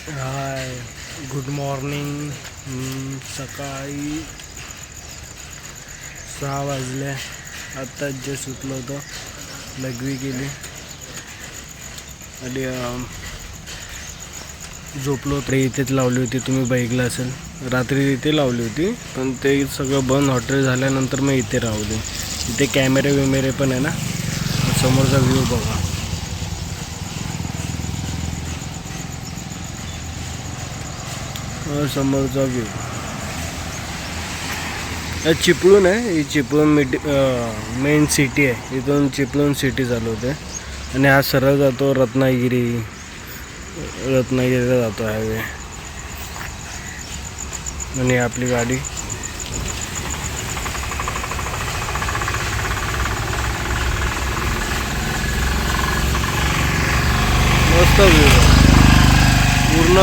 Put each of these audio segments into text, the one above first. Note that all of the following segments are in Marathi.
हाय, गुड मॉर्निंग. सकाळी 6 वाजले. आत्ताच जे सुटलो होतो, लघवी केली आणि झोपलो. तर इथेच लावली होती, तुम्ही बघितलं असेल. रात्री इथे लावली होती, पण ते सगळं बंद हॉटेल झाल्यानंतर मग इथे राहली. इथे कॅमेरे विमेरे पण आहे ना. समोरचा व्ह्यू बघा. समोरचा व्ह्यू चिपळूण आहे. ही चिपळूण मेन सिटी आहे. इथून चिपळूण सिटी चालू होते आणि हा सरळ जातो रत्नागिरीला जातो हायवे. आणि आपली गाडी मस्त व्ह्यू. पूर्ण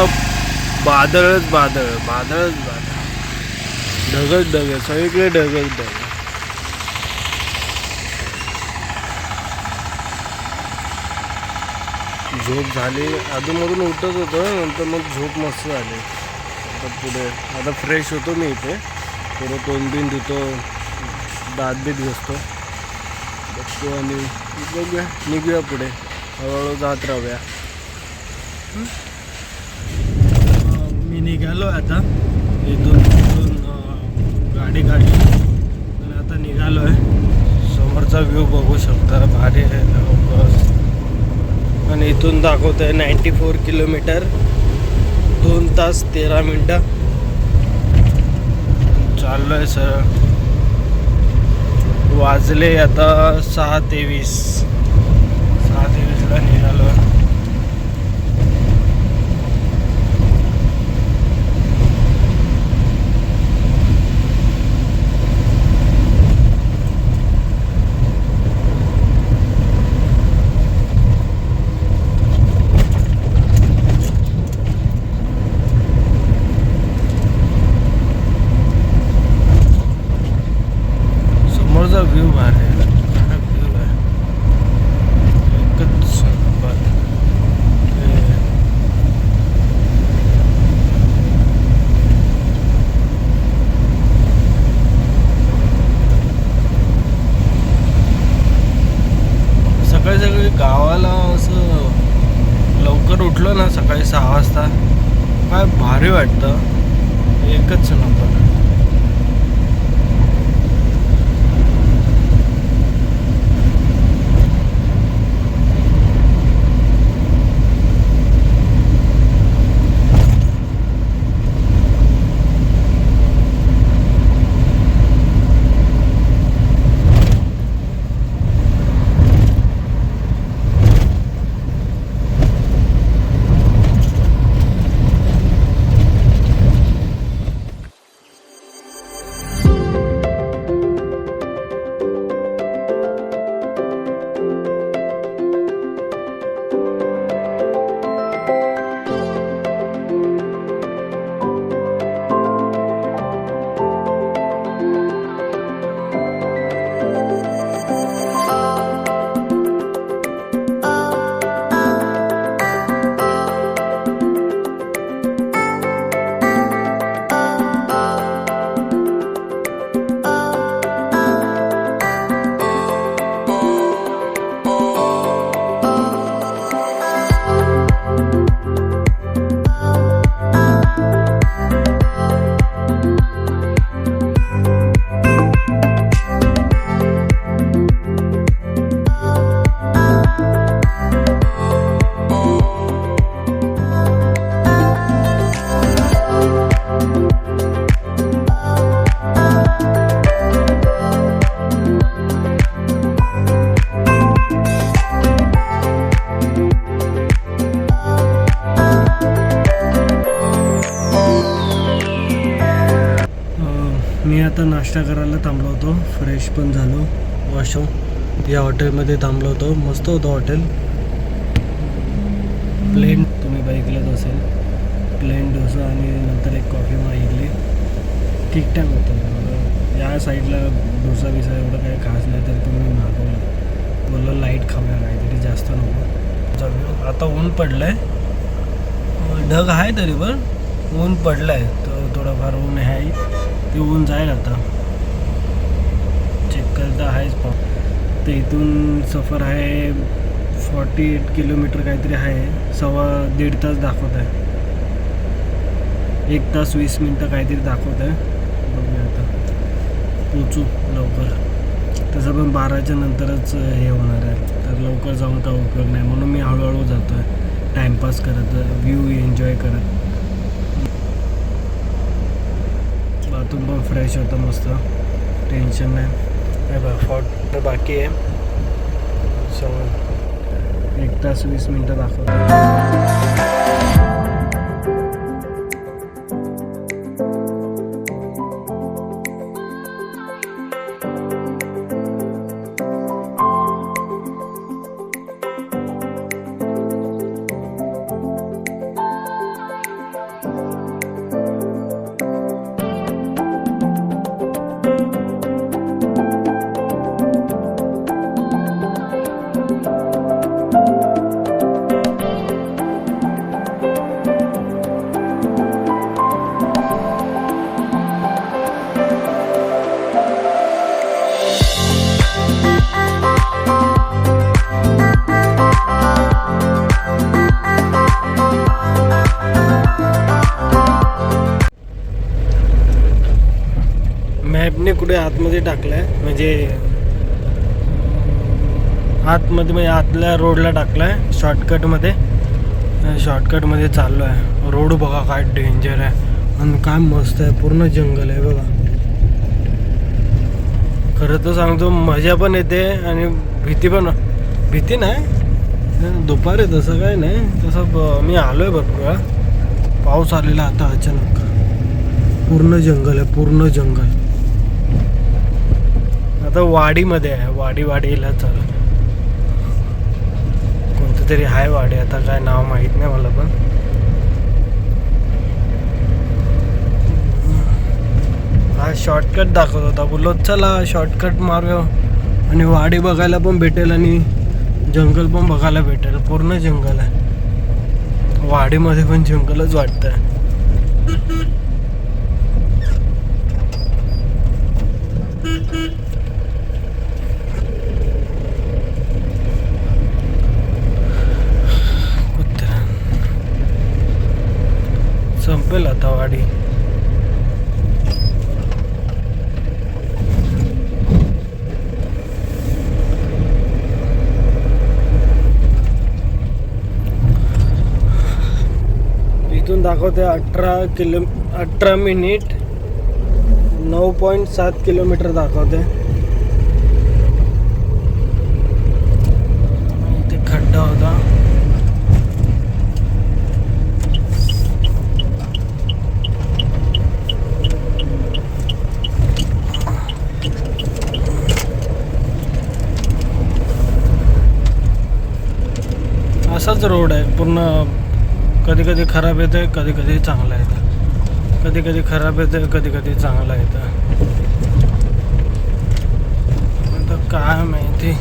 बादळच बादळ, ढगच ढग, सगळीकडे ढगच ढग. झोप झाली, अधूनमधून उठत होतं, नंतर मग झोप मस्त झाली. आता फ्रेश होतो मी इथे. थोडं तोंड बिन धुतो, दात बीत घसतो, बघतो आणि बघूया, निघूया पुढे. हळूहळू जात राहूया. मी निघालो आता इथून गाडी काढली आणि आता निघालो आहे. समोरचा व्ह्यू बघू शकता, भारी आहे. आणि इथून दाखवत आहे 94 किलोमीटर, 2 तास 13 मिनटं चाललो आहे सर. वाजले आता 6:23ला निघालो आहे. व्ह्यू भारी आहे. व्ह्यू आहे एकच नंबर. सकाळी गावाला असं लवकर उठलो ना, सकाळी 6 वाजता, काय भारी वाटतं. एकच नंबर. मी आता नाश्ता करायला थांबलो होतो, फ्रेश पण झालो, वॉशरूम या हॉटेलमध्ये थांबलो होतो. मस्त होतं हॉटेल. प्लेन तुम्ही बघितलंच असेल, प्लेन डोसा आणि नंतर एक कॉफी मागितली. ठीकठाक होतं. या साईडला डोसा बिसा एवढं काही खास नाही, तर तुम्ही मागवलं. बोललं लाईट खाऊया, काहीतरी जास्त नको. आता ऊन पडलं आहे ढग आहे तरी पण ऊन पडलाय, तर थोडंफार ऊन आहे, ते ऊन जाईल आता. चिखल तर आहेच पाऊस. तर इथून सफर आहे 48 किलोमीटर काहीतरी आहे, 1.5 तास दाखवत आहे. 1 तास 20 मिनटं काहीतरी दाखवत आहे. बघूया आता पोचू लवकर. तसं पण 12च्या नंतरच हे होणार आहे, तर लवकर जाऊन काय उपयोग नाही, म्हणून मी हळूहळू जातो आहे, टाईमपास करत, व्ह्यू एन्जॉय करत. बाथरूम पण फ्रेश होतं मस्त, टेन्शन नाही. हे बघा फॉट बाकी आहे, 1 तास 20 मिनटं दाखवतो. मॅपने कुठे आतमध्ये टाकलाय, म्हणजे आतमध्ये, म्हणजे आतल्या रोडला टाकलाय, शॉर्टकटमध्ये चाललो आहे. रोड बघा काय डेंजर आहे आणि काय मस्त आहे, पूर्ण जंगल आहे बघा. खरं तर सांगतो मजा पण येते आणि भीती नाही, दुपारी तसं काय नाही. तसं मी आलो आहे भरपूर वेळा, पाऊस आलेला आता अचानक. पूर्ण जंगल आहे, पूर्ण जंगल. आता वाडीमध्ये आहे, वाडीला चालू, कोणतं तरी आहे वाडी, आता काय नाव माहीत नाही मला. पण हा शॉर्टकट दाखवत होता, बोललो चला शॉर्टकट मारूया आणि वाडी बघायला पण भेटेल आणि जंगल पण बघायला भेटेल. पूर्ण जंगल आहे, वाडीमध्ये पण जंगलच वाटतंय. संपेल आता वाडी. इथून दाखवते 18 मिनिट 9.7 किलोमीटर दाखवते. ते खड्डा होता. असाच रोड आहे पूर्ण, कधी कधी खराब येतं, कधी कधी चांगला येतं, कधी कधी खराब येतं, कधी कधी चांगला येतं. आता काय माहिती.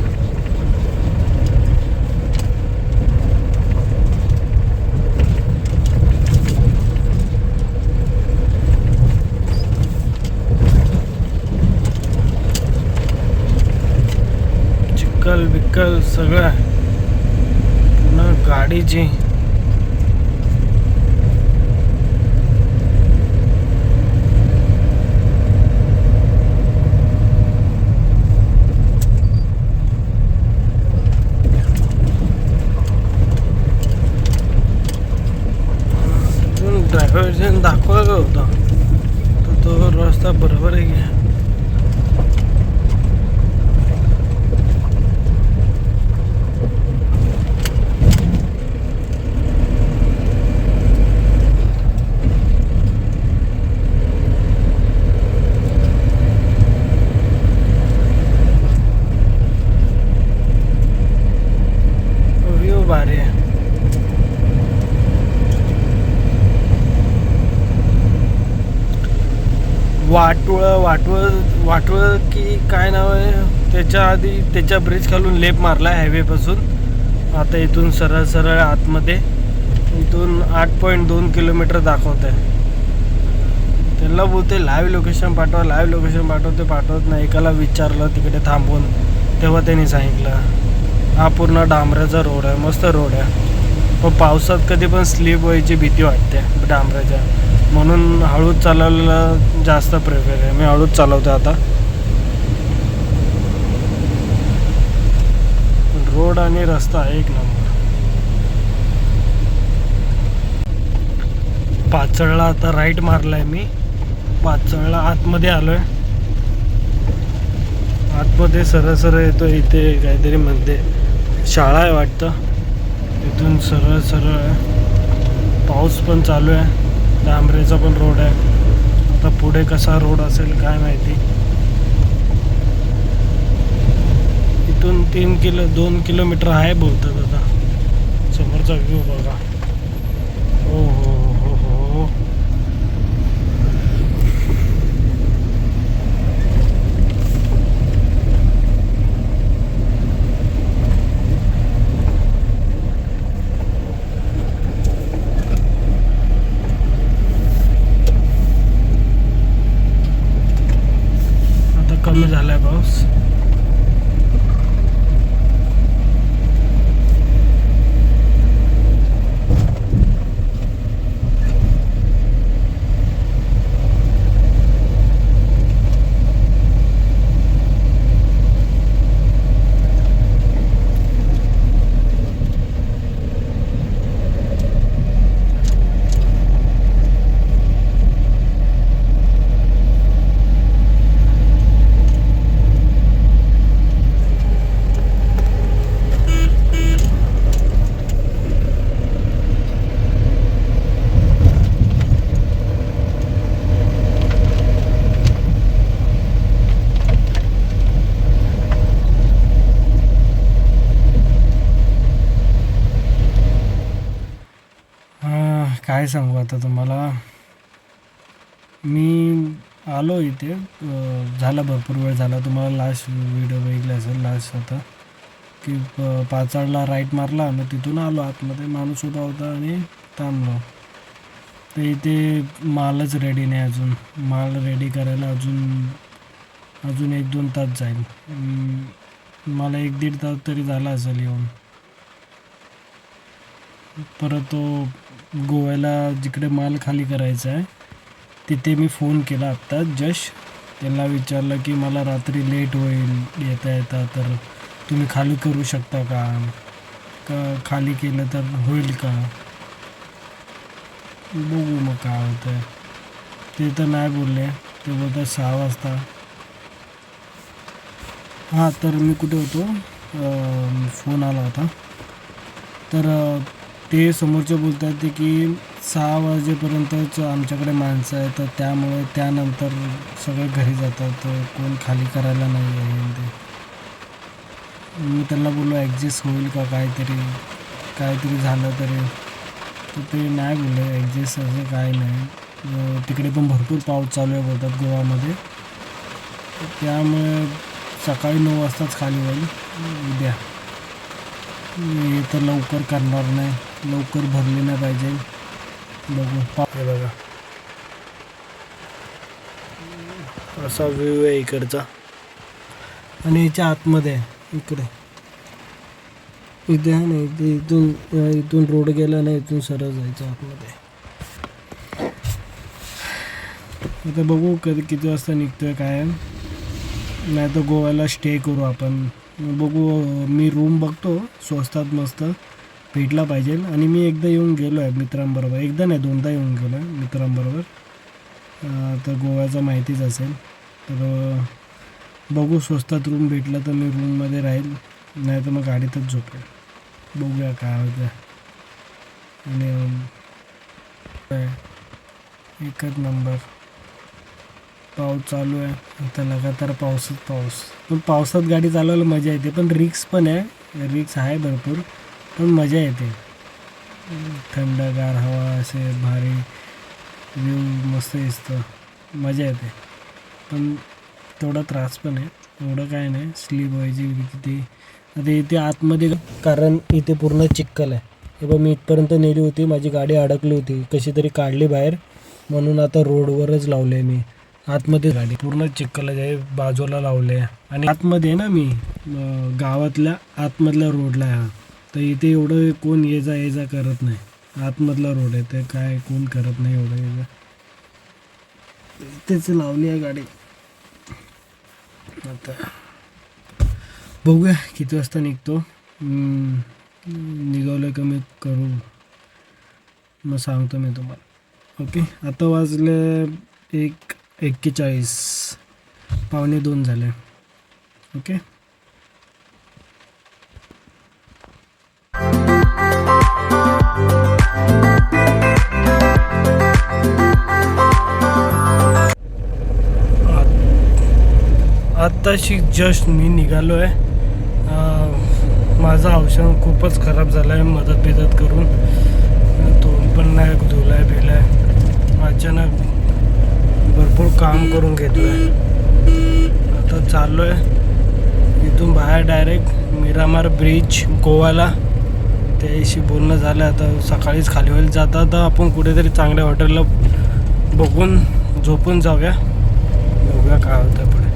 चिखल बिक्कल सगळं आहे गाडीची. ड्रायव्हर दाखवला होता तर तो रस्ता बरोबर आहे की. भारी आहे. वाटवळ की काय नाव आहे त्याच्या आधी, त्याच्या ब्रिज खालून लेप मारला हायवे पासून. आता इथून सरळ आतमध्ये इथून 8.2 किलोमीटर दाखवत आहे. त्यांना बोलते लाईव्ह लोकेशन पाठवा, लाईव्ह लोकेशन पाठवत नाही. एकाला विचारलं तिकडे थांबून, तेव्हा त्यांनी सांगितलं हा पूर्ण डांबराचा रोड आहे, मस्त रोड आहे. पण पावसात कधी पण स्लिप व्हायची भीती वाटते डांबराच्या, म्हणून हळूच चालवलेला जास्त प्रेफर आहे. मी हळूच चालवतो आता. रोड आणि रस्ता एक नंबर. पाचळला आता राईट मारलाय मी. पाचळला आतमध्ये आलोय. आतमध्ये सरळ येतो. इथे काहीतरी मध्ये शाळा आहे वाटतं. इथून सरळ आहे. पाऊस पण चालू आहे. डांबरेचा पण रोड आहे. आता पुढे कसा रोड असेल काय माहिती. इथून 2 किलोमीटर आहे बोलतात. आता समोरचा व्ह्यू बघा. हो हो हो हो. आता कमी झालाय पाऊस. काय सांगू आता तुम्हाला. मी आलो इथे झाला भरपूर वेळ झाला. तुम्हाला लास्ट व्हिडिओ बघितला असेल लास्ट आता की पाचाडला राईट मारला. मग तिथून आलो आतमध्ये. माणूस उभा होता आणि थांबलो. तर इथे मालच रेडी नाही अजून. माल रेडी करायला अजून 1-2 तास जाईल. मला 1-1.5 तास तरी झाला असेल येऊन. परत तो गोव्याला जिकडे माल खाली करायचा आहे तिथे मी फोन केला आत्ता जस्ट. त्यांना विचारलं की मला रात्री लेट होईल येता तर तुम्ही खाली करू शकता का खाली केलं तर होईल का. बघू मग काय होतं आहे. ते तर नाही बोलले. ते बोलतात 6 वाजता. हां तर मी कुठे होतो, फोन आला होता. तर ते समोरचे बोलत आहेत की 6 वाजेपर्यंतच आमच्याकडे माणसं आहे, तर त्यामुळे त्यानंतर सगळे घरी जातात, कोण खाली करायला नाही आहे. ते मी त्यांना बोललो ॲडजस्ट होईल का, काहीतरी झालं तरी. तर ते नाही बोलले ॲडजस्ट असं काय नाही. तिकडे पण भरपूर पाऊस चालू आहे बोलतात गोव्यामध्ये. त्यामुळे सकाळी 9 वाजताच खाली होईल उद्या. मी तर लवकर करणार नाही, लवकर भरले नाही पाहिजे. बघू. बघा असा व्ह्यू आहे इकडचा. आणि याच्या आतमध्ये इकडे आहे ना, इथून रोड गेला ना, इथून सरळ जायचं आतमध्ये. आता बघू किती वाजता निघतोय काय. नाही तर गोव्याला स्टे करू आपण. बघू. मी रूम बघतो स्वस्तात मस्त भेटला पाहिजे. आणि मी एकदा येऊन गेलो आहे मित्रांबरोबर. एकदा नाही 2दा येऊन गेलो आहे मित्रांबरोबर. तर गोव्याचं माहितीच असेल. तर बघू स्वस्तात रूम भेटला तर मी रूममध्ये राहील, नाही तर मग गाडीतच झोपेल. बघूया काय होतं. आणि एकच नंबर पाऊस चालू आहे. आता लगातार पाऊस. पण पावसात गाडी चालवायला मजा येते, पण रिक्स पण आहे. रिक्स आहे भरपूर, पण मजा येते. थंडगार हवा, असे भारी व्ह्यू मस्त दिसतं, मजा येते. पण तेवढा त्रास पण आहे. एवढं काय नाही, स्लीप व्हायची किती. आता इथे आतमध्ये कारण इथे पूर्ण चिखल आहे. हे बघ मी इथपर्यंत नेली होती, माझी गाडी अडकली होती, कशी तरी काढली बाहेर, म्हणून आता रोडवरच लावले आहे मी. आतमध्ये गाडी पूर्ण चिखल आहे, बाजूला लावले आहे आणि आतमध्ये ना मी गावातल्या आतमधल्या रोडला आहे. तर इथे एवढं कोण ये जा करत नाही, आतमधला रोड आहे तर काय कोण करत नाही एवढं ये जा. तेच लावली आहे गाडी. आता बघूया किती वाजता निघतो. निघालं का मी करू, मग सांगतो मी तुम्हाला. ओके, आता वाजले 1:41, 1:45 झाले. ओके, आत्ताशी जस्ट मी निघालो आहे. माझं औषध खूपच खराब झालं आहे, मदत करून. तोंड पण नाही धुलाय बिलाय, अचानक भरपूर काम करून घेतो आहे. आता चाललो आहे इथून बाहेर डायरेक्ट मिरामार ब्रिज गोवाला. त्याशी बोलणं झालं, आता सकाळीच खाली होईल. जाता आता आपण कुठेतरी चांगल्या हॉटेलला बघून झोपून जाऊया, बघूया काय होतं पुढे.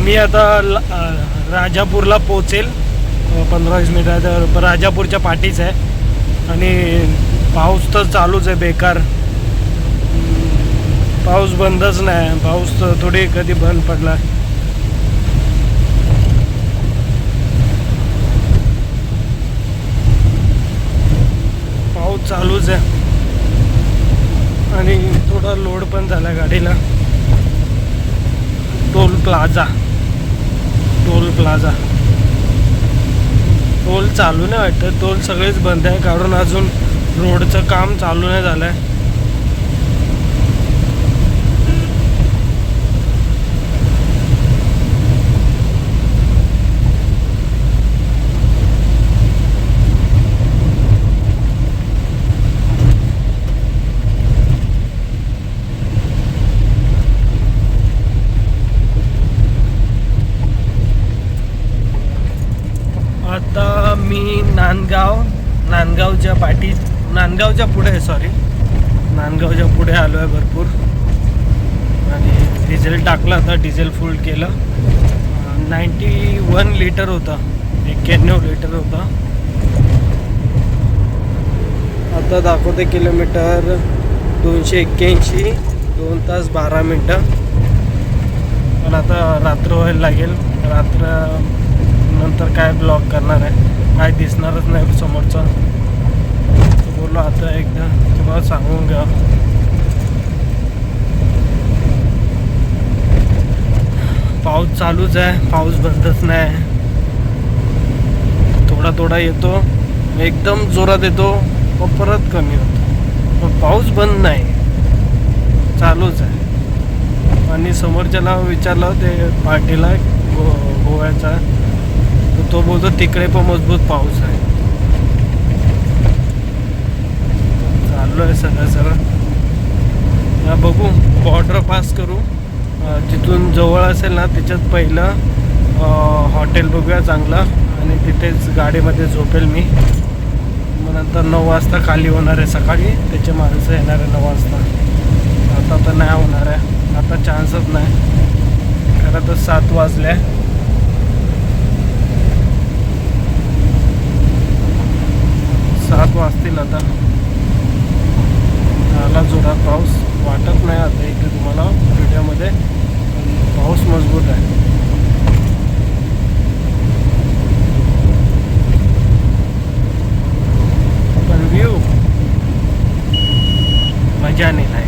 मी आता राजापूरला पोचेल 15-20 मिनिटात. राजापूरच्या पाठीच आहे आणि पाऊस तर चालूच आहे बेकार. पाऊस बंदच नाही, पाऊस थोडी कधी बंद पडला. पाऊस चालूच आहे आणि थोडा लोड पण झाला गाडीला. टोल प्लाझा टोल चालू नाही वाटतं, टोल सगळेच बंद आहे कारण अजून रोडचं काम चालू नाही झालं आहे. आता मी नांदगावच्या पुढे आलो आहे भरपूर. आणि डिझेल टाकलं, आता डिझेल फुल केलं. 91 लिटर होता, 91 लिटर होता. आता दाखवते किलोमीटर 281, 2 तास 12 मिनटं. पण आता रात्र व्हायला लागेल, रात्र नंतर काय ब्लॉक करणार आहे, काय दिसणारच नाही समोरचं. बोललो आता एकदा तुम्हाला सांगून घ्या. पाऊस चालूच आहे, पाऊस बंदच नाही. थोडा येतो, एकदम जोरात येतो, परत कमी होतो, पण पाऊस बंद नाही, चालूच आहे. आणि समोरच्याला विचारलं ते पार्टीला गोव्याचा, तो बोलतो तिकडे पण मजबूत पाऊस आहे. चाललो आहे सगळं. बघू, बॉर्डर पास करू, जिथून जवळ असेल ना त्याच्यात पहिलं हॉटेल बघूया चांगलं, आणि तिथेच गाडीमध्ये झोपेल मी. मग नंतर 9 वाजता खाली होणार आहे सकाळी, त्याचे माणसं येणार आहे 9 वाजता. आता तर नाही होणार आहे, आता चान्सच नाही. खरं तर 7 वाजले, 7 वाजतील आता. आला जोरात पाऊस, वाटत नाही आता इथे तुम्हाला व्हिडिओमध्ये, पाऊस मजबूत आहे. पण व्ह्यू मजा नाही आहे.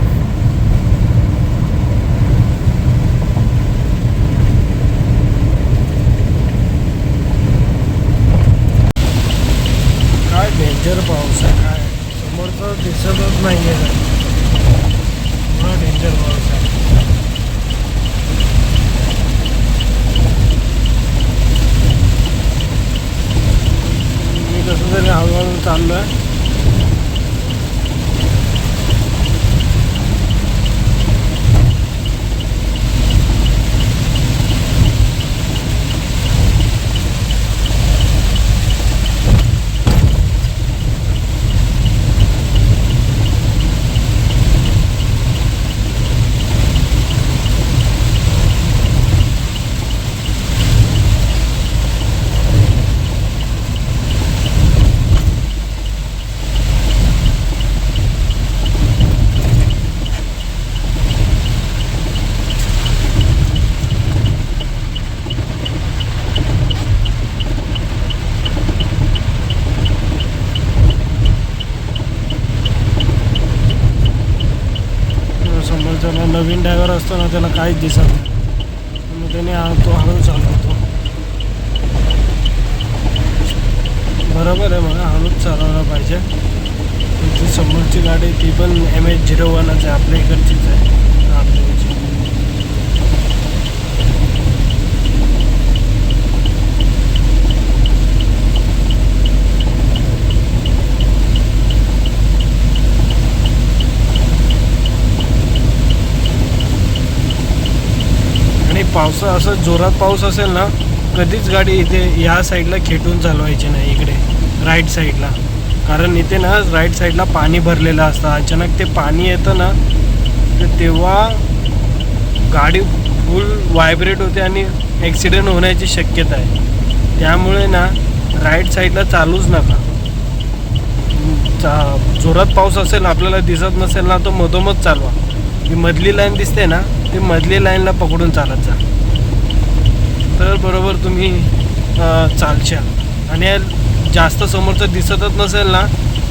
काय डेंजर पाऊस आहे, काय समोरचं दिसतच नाही आहे, एवढा डेंजर पाऊस आहे. मी कसं तरी हळूहळू चाललो आहे. नवीन ड्रायव्हर असतो ना त्याला काहीच दिसत नाही, मग त्याने तो हळू चालवतो. बरोबर आहे, मला हळूच चालवलं पाहिजे. ती समोरची गाडी ती पण MH01च आहे, आपल्या इकडचीच आहे आपल्याची. आणि पावसा असं जोरात पाऊस असेल ना, कधीच गाडी इथे ह्या साईडला खेटून चालवायची नाही, इकडे राईट साईडला. कारण इथे ना राईट साईडला पाणी भरलेलं असतं. अचानक ते पाणी येतं ना, तर तेव्हा गाडी फुल व्हायब्रेट होते आणि ॲक्सिडेंट होण्याची शक्यता आहे. त्यामुळे ना राईट साईडला चालूच नका. जोरात पाऊस असेल, आपल्याला दिसत नसेल ना, तर मधोमध चालवा. ही मधली लाईन दिसते ना, ते मधली लाईनला पकडून चालत जा, तर बरोबर तुम्ही चालशाल. आणि जास्त समोरचं दिसतच नसेल ना,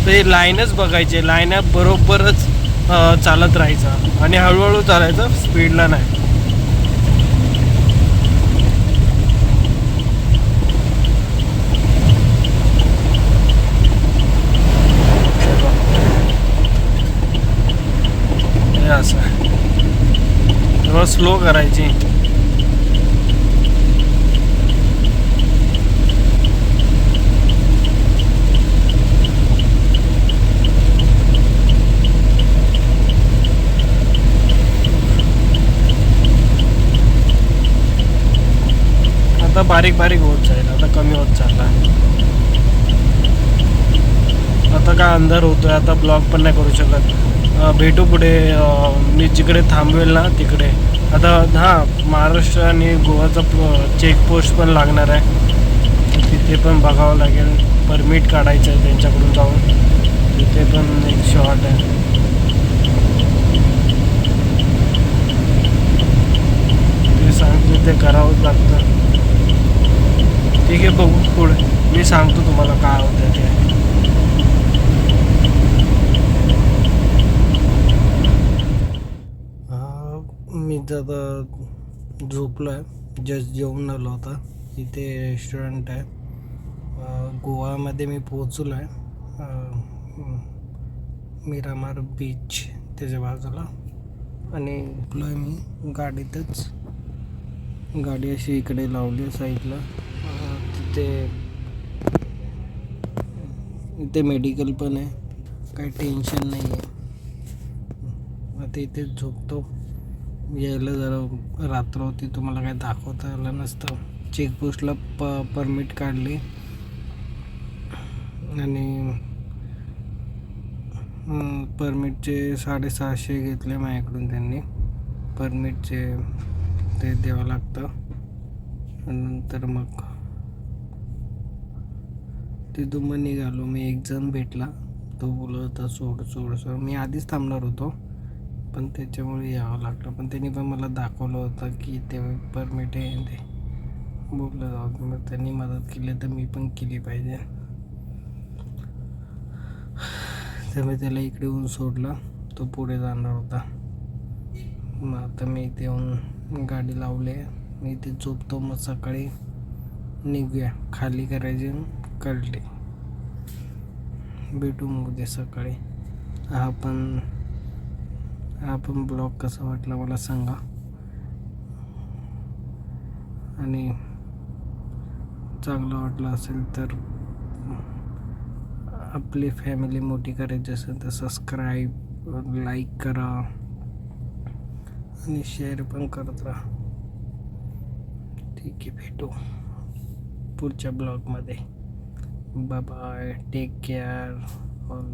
तर हे लाईनच बघायचे, लाईन बरोबरच चालत राहायचं आणि हळूहळू चालायचं, स्पीडला नाही. हे असं थोडं स्लो करायची. आता बारीक बारीक होत जाईल, आता कमी होत चालला. आता काय अंधार होतोय, आता ब्लॉग पण नाही करू शकत. भेटू पुढे. मी जिकडे थांबवेल ना तिकडे. आता हां, महाराष्ट्र आणि गोवाचा चेकपोस्ट पण लागणार आहे, तिथे पण बघावं लागेल. परमिट काढायचं आहे त्यांच्याकडून जाऊन, तिथे पण एक शॉट आहे. ते सांगतो ते करावंच लागतं. ठीक आहे, बघू पुढे, मी सांगतो तुम्हाला काय होतं ते. मी आता झोपलो आहे, जस्ट जेवून आलो होता. इथे रेस्टॉरंट आहे, गोवामध्ये मी पोचलो आहे, मिरामार बीच त्याच्या बाजूला. आणि झोपलो आहे मी गाडीतच. गाडी अशी इकडे लावली साईडला. इथे मेडिकल पण आहे, काही टेन्शन नाही आहे. आता इथेच झोपतो. यायला जरा रात्र होती, तुम्हाला काही दाखवता आलं नसतं. चेकपोस्टला परमिट काढली आणि परमिटचे 650 घेतले माझ्याकडून त्यांनी. परमिटचे ते द्यावं लागतं. नंतर मग तिथून मग निघालो. मी एक जण भेटला, तो बोलत होता सोड. मी आधीच थांबणार होतो, पण त्याच्यामुळे यावं लागलं. पण त्यांनी पण मला दाखवलं होतं की ते परमिट आहे, ते बोललं जाऊ. मग त्यांनी मदत केली तर मी पण केली पाहिजे. तर मी त्याला इकडे येऊन सोडलं, तो पुढे जाणार होता. मग आता मी इथे येऊन गाडी लावली आहे, मी इथे झोपतो. मग सकाळी निघूया, खाली करायची कळली. भेटू मग उद्या सकाळी. हा पण ब्लॉग कसा वाटला मला सांगा. आणि चांगलं वाटलं असेल तर आपली फॅमिली मोठी करायची असेल तर सबस्क्राईब, लाईक करा आणि शेअर पण करत राहा. ठीक आहे, भेटू पुढच्या ब्लॉगमध्ये. Bye bye, take care all.